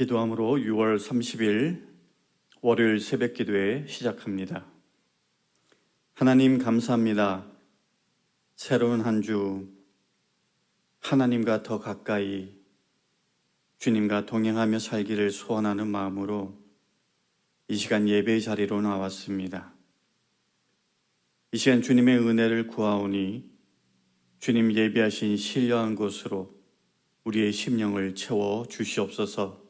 기도함으로 6월 30일 월요일 새벽 기도회 시작합니다. 하나님 감사합니다. 새로운 한 주 하나님과 더 가까이 주님과 동행하며 살기를 소원하는 마음으로 이 시간 예배의 자리로 나왔습니다. 이 시간 주님의 은혜를 구하오니 주님 예비하신 신령한 곳으로 우리의 심령을 채워 주시옵소서.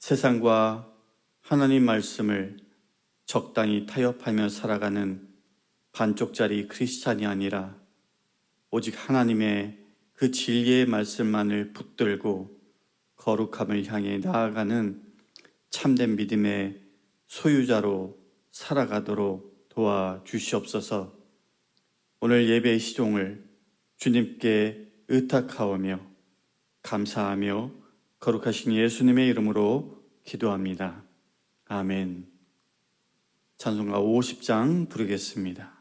세상과 하나님 말씀을 적당히 타협하며 살아가는 반쪽짜리 크리스찬이 아니라 오직 하나님의 그 진리의 말씀만을 붙들고 거룩함을 향해 나아가는 참된 믿음의 소유자로 살아가도록 도와주시옵소서. 오늘 예배의 시종을 주님께 의탁하오며 감사하며 거룩하신 예수님의 이름으로 기도합니다. 아멘. 찬송가 50장 부르겠습니다.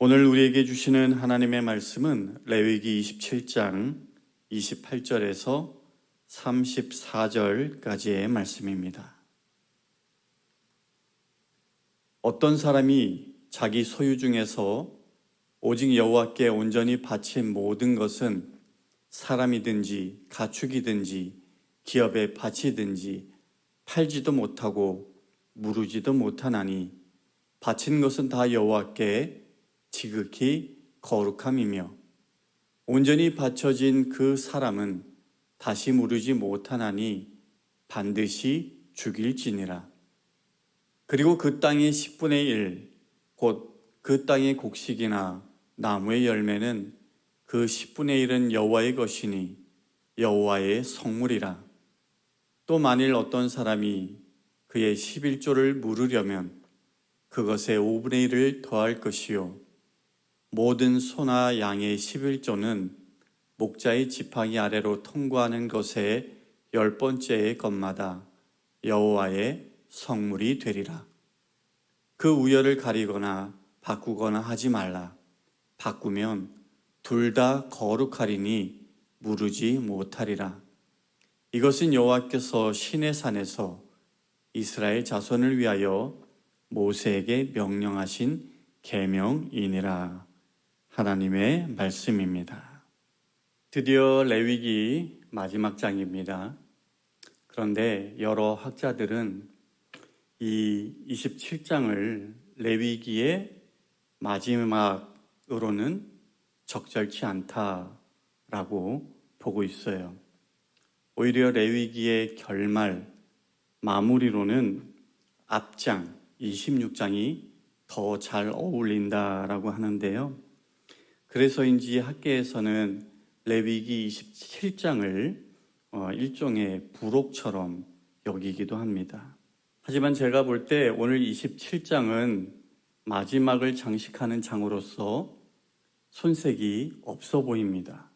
오늘 우리에게 주시는 하나님의 말씀은 레위기 27장 28절에서 34절까지의 말씀입니다. 어떤 사람이 자기 소유 중에서 오직 여호와께 온전히 바친 모든 것은 사람이든지 가축이든지 기업의 밭이든지 팔지도 못하고 무르지도 못하나니 바친 것은 다 여호와께 지극히 거룩함이며 온전히 바쳐진 그 사람은 다시 무르지 못하나니 반드시 죽일지니라. 그리고 그 땅의 10분의 1, 곧 그 땅의 곡식이나 나무의 열매는 그 10분의 1은 여호와의 것이니 여호와의 성물이라. 또 만일 어떤 사람이 그의 11조를 물으려면 그것에 5분의 1을 더할 것이요 모든 소나 양의 11조는 목자의 지팡이 아래로 통과하는 것의 10번째의 것마다 여호와의 성물이 되리라. 그 우열을 가리거나 바꾸거나 하지 말라. 바꾸면 둘 다 거룩하리니 무르지 못하리라. 이것은 여호와께서 시내산에서 이스라엘 자손을 위하여 모세에게 명령하신 계명이니라. 하나님의 말씀입니다. 드디어 레위기 마지막 장입니다. 그런데 여러 학자들은 이 27장을 레위기의 마지막으로는 적절치 않다라고 보고 있어요. 오히려 레위기의 결말, 마무리로는 앞장 26장이 더 잘 어울린다라고 하는데요. 그래서인지 학계에서는 레위기 27장을 일종의 부록처럼 여기기도 합니다. 하지만 제가 볼 때 오늘 27장은 마지막을 장식하는 장으로서 손색이 없어 보입니다.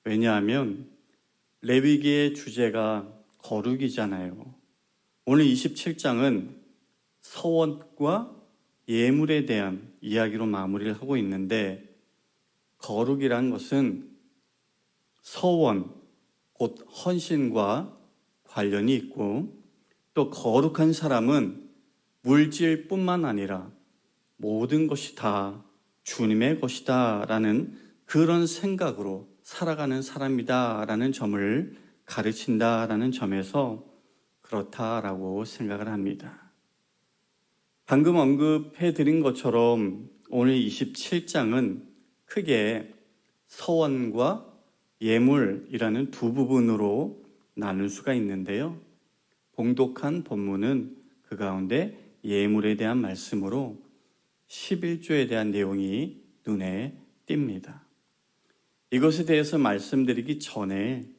왜냐하면 레위기의 주제가 거룩이잖아요. 오늘 27장은 서원과 예물에 대한 이야기로 마무리를 하고 있는데, 거룩이란 것은 서원, 곧 헌신과 관련이 있고, 또 거룩한 사람은 물질뿐만 아니라 모든 것이 다 주님의 것이다 라는 그런 생각으로 살아가는 사람이다 라는 점을 가르친다 라는 점에서 그렇다라고 생각을 합니다. 방금 언급해 드린 것처럼 오늘 27장은 크게 서원과 예물이라는 두 부분으로 나눌 수가 있는데요. 봉독한 본문은 그 가운데 예물에 대한 말씀으로 11조에 대한 내용이 눈에 띕니다. 이것에 대해서 말씀드리기 전에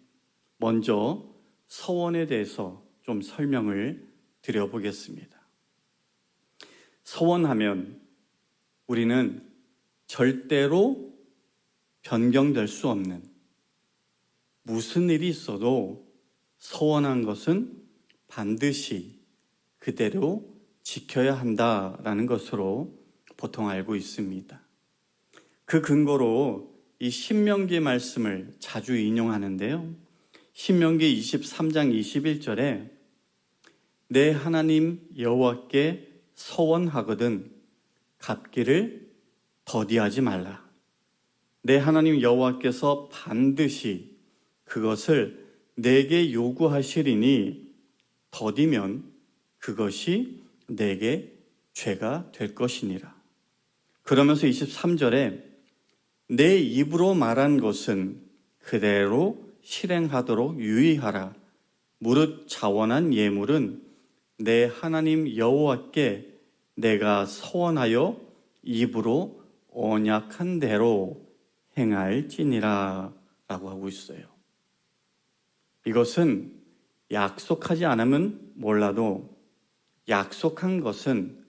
먼저 서원에 대해서 좀 설명을 드려보겠습니다. 서원하면 우리는 절대로 변경될 수 없는, 무슨 일이 있어도 서원한 것은 반드시 그대로 지켜야 한다라는 것으로 보통 알고 있습니다. 그 근거로 이 신명기 말씀을 자주 인용하는데요. 신명기 23장 21절에 내 하나님 여호와께 서원하거든 갚기를 더디하지 말라. 내 하나님 여호와께서 반드시 그것을 내게 요구하시리니 더디면 그것이 내게 죄가 될 것이니라. 그러면서 23절에 내 입으로 말한 것은 그대로 실행하도록 유의하라. 무릇 자원한 예물은 내 하나님 여호와께 내가 서원하여 입으로 언약한 대로 행할지니라 라고 하고 있어요. 이것은 약속하지 않으면 몰라도 약속한 것은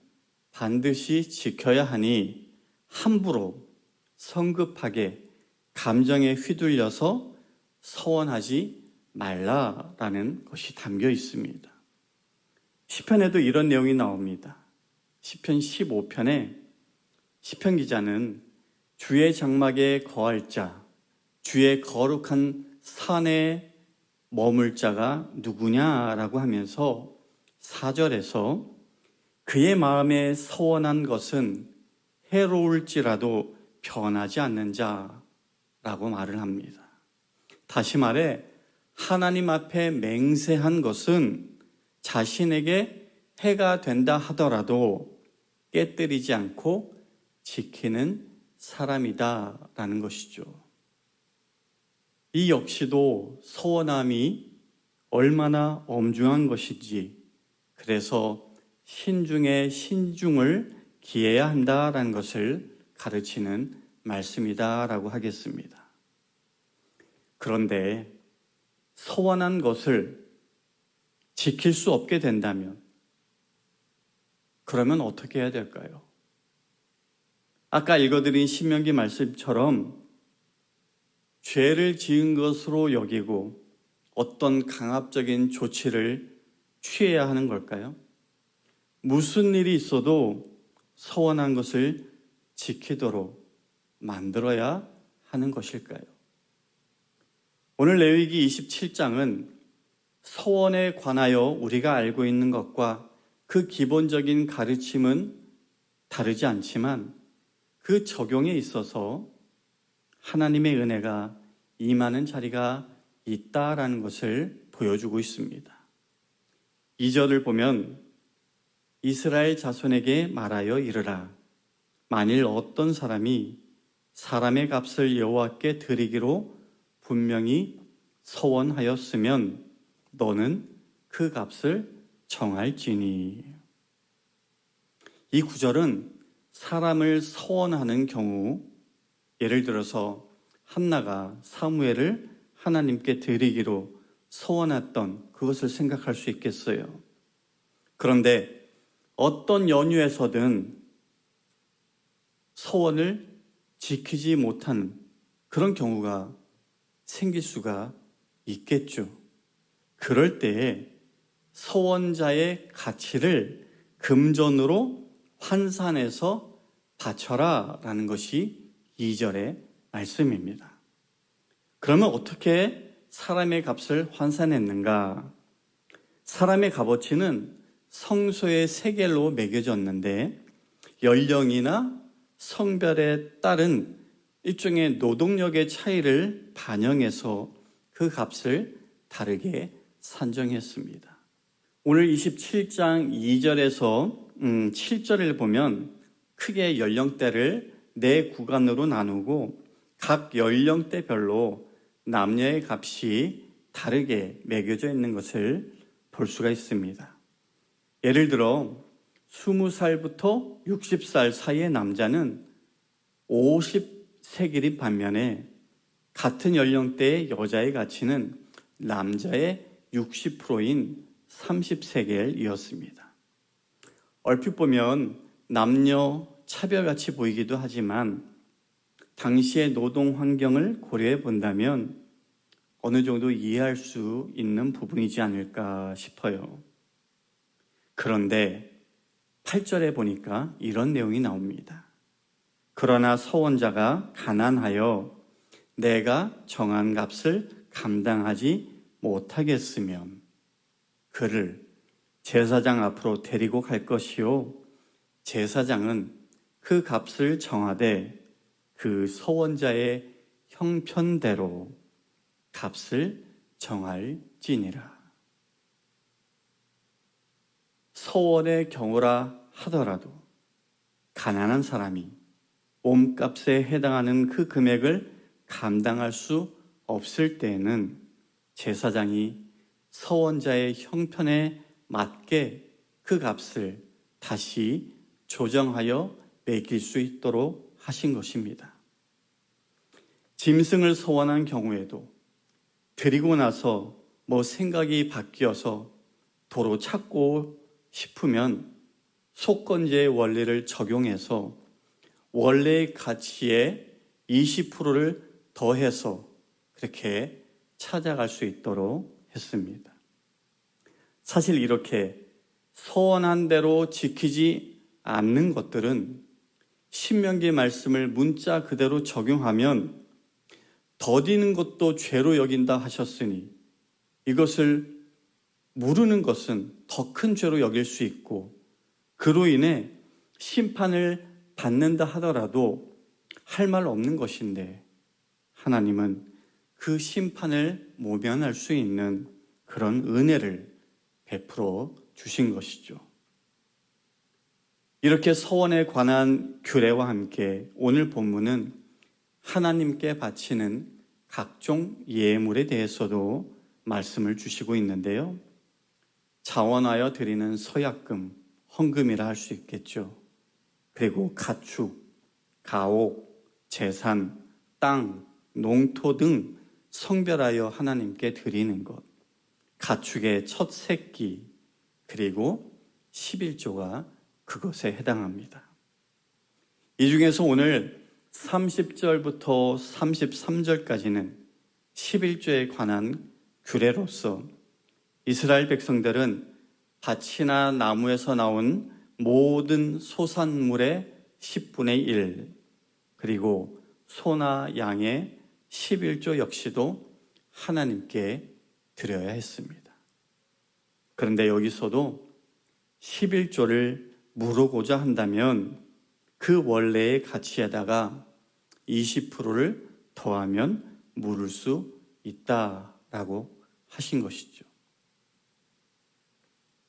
반드시 지켜야 하니 함부로 성급하게 감정에 휘둘려서 서원하지 말라라는 것이 담겨 있습니다. 시편에도 이런 내용이 나옵니다. 시편 15편에 시편 기자는 주의 장막에 거할 자, 주의 거룩한 산에 머물 자가 누구냐라고 하면서 4절에서 그의 마음에 서원한 것은 해로울지라도 변하지 않는 자라고 말을 합니다. 다시 말해 하나님 앞에 맹세한 것은 자신에게 해가 된다 하더라도 깨뜨리지 않고 지키는 사람이다라는 것이죠. 이 역시도 서원함이 얼마나 엄중한 것인지, 그래서 신중에 신중을 기해야 한다라는 것을 가르치는 말씀이다라고 하겠습니다. 그런데 서원한 것을 지킬 수 없게 된다면 그러면 어떻게 해야 될까요? 아까 읽어드린 신명기 말씀처럼 죄를 지은 것으로 여기고 어떤 강압적인 조치를 취해야 하는 걸까요? 무슨 일이 있어도 서원한 것을 지키도록 만들어야 하는 것일까요? 오늘 레위기 27장은 서원에 관하여 우리가 알고 있는 것과 그 기본적인 가르침은 다르지 않지만 그 적용에 있어서 하나님의 은혜가 임하는 자리가 있다라는 것을 보여주고 있습니다. 2절을 보면 이스라엘 자손에게 말하여 이르라. 만일 어떤 사람이 사람의 값을 여호와께 드리기로 분명히 서원하였으면 너는 그 값을 정할지니. 이 구절은 사람을 서원하는 경우, 예를 들어서 한나가 사무엘을 하나님께 드리기로 서원했던 그것을 생각할 수 있겠어요. 그런데 어떤 연유에서든 서원을 지키지 못하는 그런 경우가 생길 수가 있겠죠. 그럴 때에 서원자의 가치를 금전으로 환산해서 바쳐라 라는 것이 2절의 말씀입니다. 그러면 어떻게 사람의 값을 환산했는가? 사람의 값어치는 성소의 세겔로 매겨졌는데 연령이나 성별에 따른 일종의 노동력의 차이를 반영해서 그 값을 다르게 산정했습니다. 오늘 27장 2절에서 7절을 보면 크게 연령대를 4구간으로 나누고 각 연령대별로 남녀의 값이 다르게 매겨져 있는 것을 볼 수가 있습니다. 예를 들어 20살부터 60살 사이의 남자는 50세겔인 반면에 같은 연령대의 여자의 가치는 남자의 60%인 30세겔이었습니다. 얼핏 보면 남녀 차별같이 보이기도 하지만 당시의 노동 환경을 고려해 본다면 어느 정도 이해할 수 있는 부분이지 않을까 싶어요. 그런데 8절에 보니까 이런 내용이 나옵니다. 그러나 서원자가 가난하여 내가 정한 값을 감당하지 못하겠으면 그를 제사장 앞으로 데리고 갈 것이요 제사장은 그 값을 정하되 그 서원자의 형편대로 값을 정할지니라. 서원의 경우라 하더라도 가난한 사람이 몸값에 해당하는 그 금액을 감당할 수 없을 때에는 제사장이 서원자의 형편에 맞게 그 값을 다시 조정하여 매길 수 있도록 하신 것입니다. 짐승을 서원한 경우에도 드리고 나서 생각이 바뀌어서 도로 찾고 싶으면 속건제의 원리를 적용해서 원래의 가치의 20%를 더해서 그렇게 찾아갈 수 있도록 했습니다. 사실 이렇게 서원한 대로 지키지 않는 것들은 신명기 말씀을 문자 그대로 적용하면 더디는 것도 죄로 여긴다 하셨으니 이것을 모르는 것은 더 큰 죄로 여길 수 있고 그로 인해 심판을 받는다 하더라도 할 말 없는 것인데 하나님은 그 심판을 모면할 수 있는 그런 은혜를 베풀어 주신 것이죠. 이렇게 서원에 관한 규례와 함께 오늘 본문은 하나님께 바치는 각종 예물에 대해서도 말씀을 주시고 있는데요. 자원하여 드리는 서약금, 헌금이라 할 수 있겠죠. 그리고 가축, 가옥, 재산, 땅, 농토 등 성별하여 하나님께 드리는 것, 가축의 첫 새끼, 그리고 11조가 그것에 해당합니다. 이 중에서 오늘 30절부터 33절까지는 11조에 관한 규례로서 이스라엘 백성들은 밭이나 나무에서 나온 모든 소산물의 10분의 1, 그리고 소나 양의 11조 역시도 하나님께 드려야 했습니다. 그런데 여기서도 11조를 물어보자 한다면 그 원래의 가치에다가 20%를 더하면 물을 수 있다라고 하신 것이죠.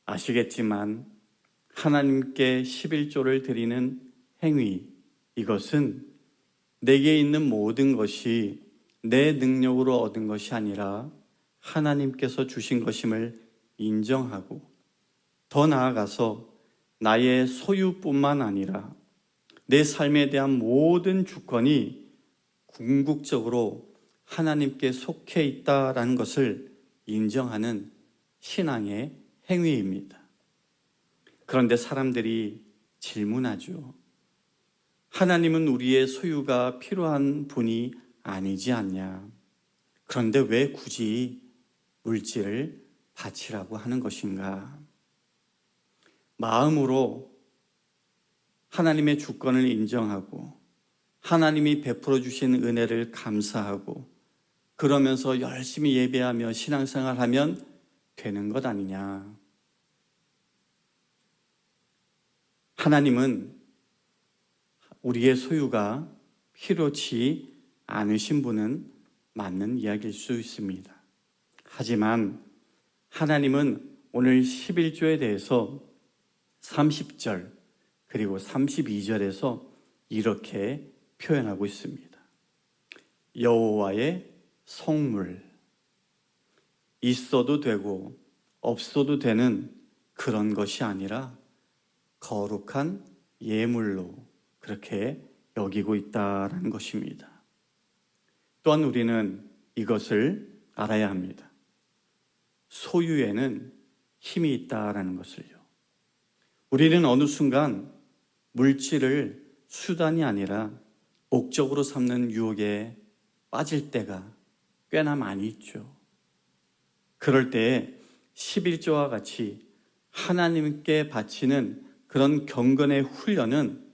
아시겠지만 하나님께 11조를 드리는 행위, 이것은 내게 있는 모든 것이 내 능력으로 얻은 것이 아니라 하나님께서 주신 것임을 인정하고, 더 나아가서 나의 소유뿐만 아니라 내 삶에 대한 모든 주권이 궁극적으로 하나님께 속해 있다라는 것을 인정하는 신앙의 행위입니다. 그런데 사람들이 질문하죠. 하나님은 우리의 소유가 필요한 분이 아니지 않냐? 그런데 왜 굳이 물질을 바치라고 하는 것인가? 마음으로 하나님의 주권을 인정하고 하나님이 베풀어 주신 은혜를 감사하고 그러면서 열심히 예배하며 신앙생활하면 되는 것 아니냐? 하나님은 우리의 소유가 필요치 않으신 분은 맞는 이야기일 수 있습니다. 하지만 하나님은 오늘 11조에 대해서 30절 그리고 32절에서 이렇게 표현하고 있습니다. 여호와의 성물, 있어도 되고 없어도 되는 그런 것이 아니라 거룩한 예물로 그렇게 여기고 있다라는 것입니다. 또한 우리는 이것을 알아야 합니다. 소유에는 힘이 있다라는 것을요. 우리는 어느 순간 물질을 수단이 아니라 목적으로 삼는 유혹에 빠질 때가 꽤나 많이 있죠. 그럴 때에 11조와 같이 하나님께 바치는 그런 경건의 훈련은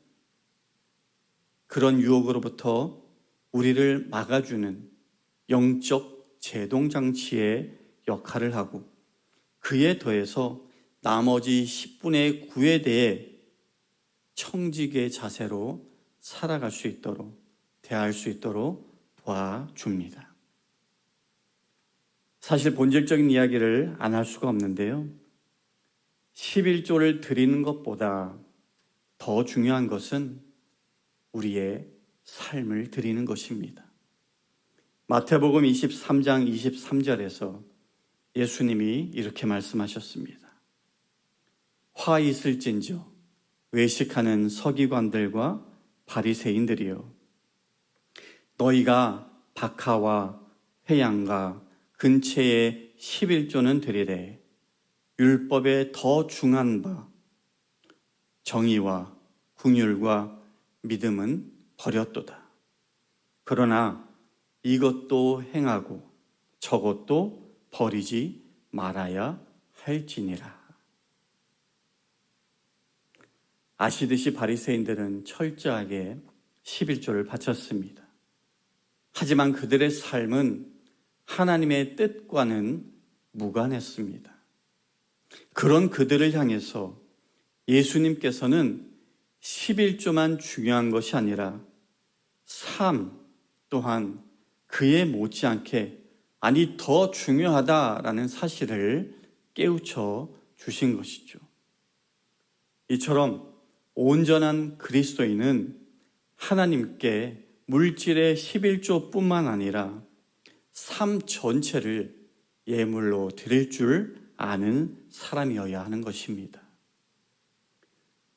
그런 유혹으로부터 우리를 막아주는 영적 제동장치의 역할을 하고, 그에 더해서 나머지 10분의 9에 대해 청지기의 자세로 살아갈 수 있도록, 대할 수 있도록 도와줍니다. 사실 본질적인 이야기를 안 할 수가 없는데요. 11조를 드리는 것보다 더 중요한 것은 우리의 삶을 드리는 것입니다. 마태복음 23장 23절에서 예수님이 이렇게 말씀하셨습니다. 화 있을진저 외식하는 서기관들과 바리새인들이여, 너희가 박하와 회양과 근처에 11조는 드리되 율법에 더 중한 바 정의와 긍휼과 믿음은 버렸도다. 그러나 이것도 행하고 저것도 버리지 말아야 할지니라. 아시듯이 바리새인들은 철저하게 11조를 바쳤습니다. 하지만 그들의 삶은 하나님의 뜻과는 무관했습니다. 그런 그들을 향해서 예수님께서는 11조만 중요한 것이 아니라 삶 또한 그에 못지않게, 아니 더 중요하다라는 사실을 깨우쳐 주신 것이죠. 이처럼 온전한 그리스도인은 하나님께 물질의 11조뿐만 아니라 삶 전체를 예물로 드릴 줄 아는 사람이어야 하는 것입니다.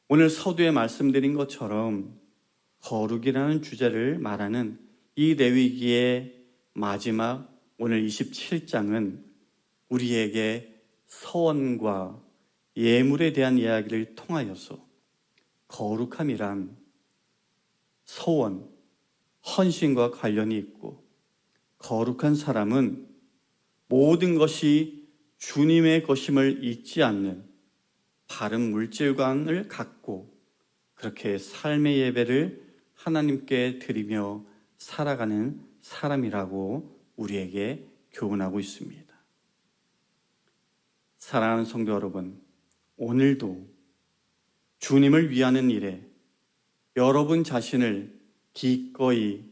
오늘 서두에 말씀드린 것처럼 거룩이라는 주제를 말하는 이 레위기의 마지막 오늘 27장은 우리에게 서원과 예물에 대한 이야기를 통하여서 거룩함이란 서원, 헌신과 관련이 있고, 거룩한 사람은 모든 것이 주님의 것임을 잊지 않는 바른 물질관을 갖고 그렇게 삶의 예배를 하나님께 드리며 살아가는 사람이라고 우리에게 교훈하고 있습니다. 사랑하는 성도 여러분, 오늘도 주님을 위하는 일에 여러분 자신을 기꺼이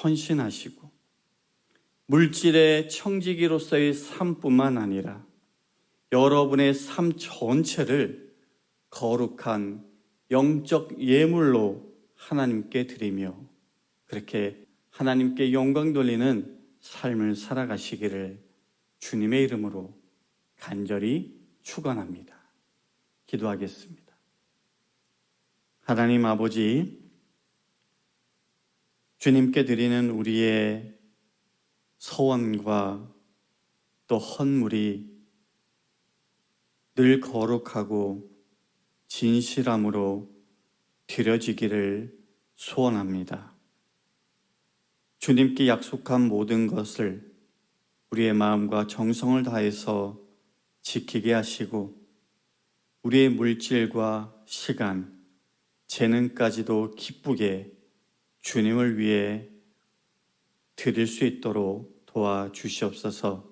헌신하시고 물질의 청지기로서의 삶뿐만 아니라 여러분의 삶 전체를 거룩한 영적 예물로 하나님께 드리며 그렇게 하나님께 영광 돌리는 삶을 살아가시기를 주님의 이름으로 간절히 축원합니다. 기도하겠습니다. 하나님 아버지, 주님께 드리는 우리의 서원과 또 헌물이 늘 거룩하고 진실함으로 드려지기를 소원합니다. 주님께 약속한 모든 것을 우리의 마음과 정성을 다해서 지키게 하시고 우리의 물질과 시간, 재능까지도 기쁘게 주님을 위해 드릴 수 있도록 도와주시옵소서.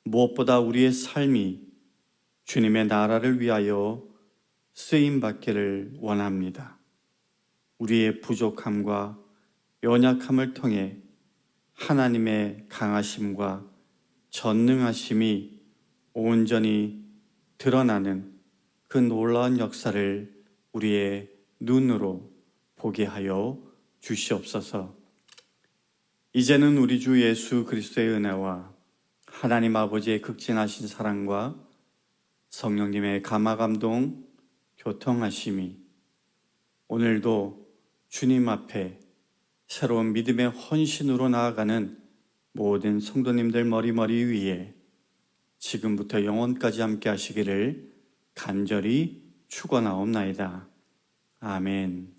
무엇보다 우리의 삶이 주님의 나라를 위하여 쓰임받기를 원합니다. 우리의 부족함과 연약함을 통해 하나님의 강하심과 전능하심이 온전히 드러나는 그 놀라운 역사를 우리의 눈으로 보게 하여 주시옵소서. 이제는 우리 주 예수 그리스도의 은혜와 하나님 아버지의 극진하신 사랑과 성령님의 감화감동, 교통하심이 오늘도 주님 앞에 새로운 믿음의 헌신으로 나아가는 모든 성도님들 머리머리 위에 지금부터 영원까지 함께 하시기를 간절히 축원하옵나이다. 아멘.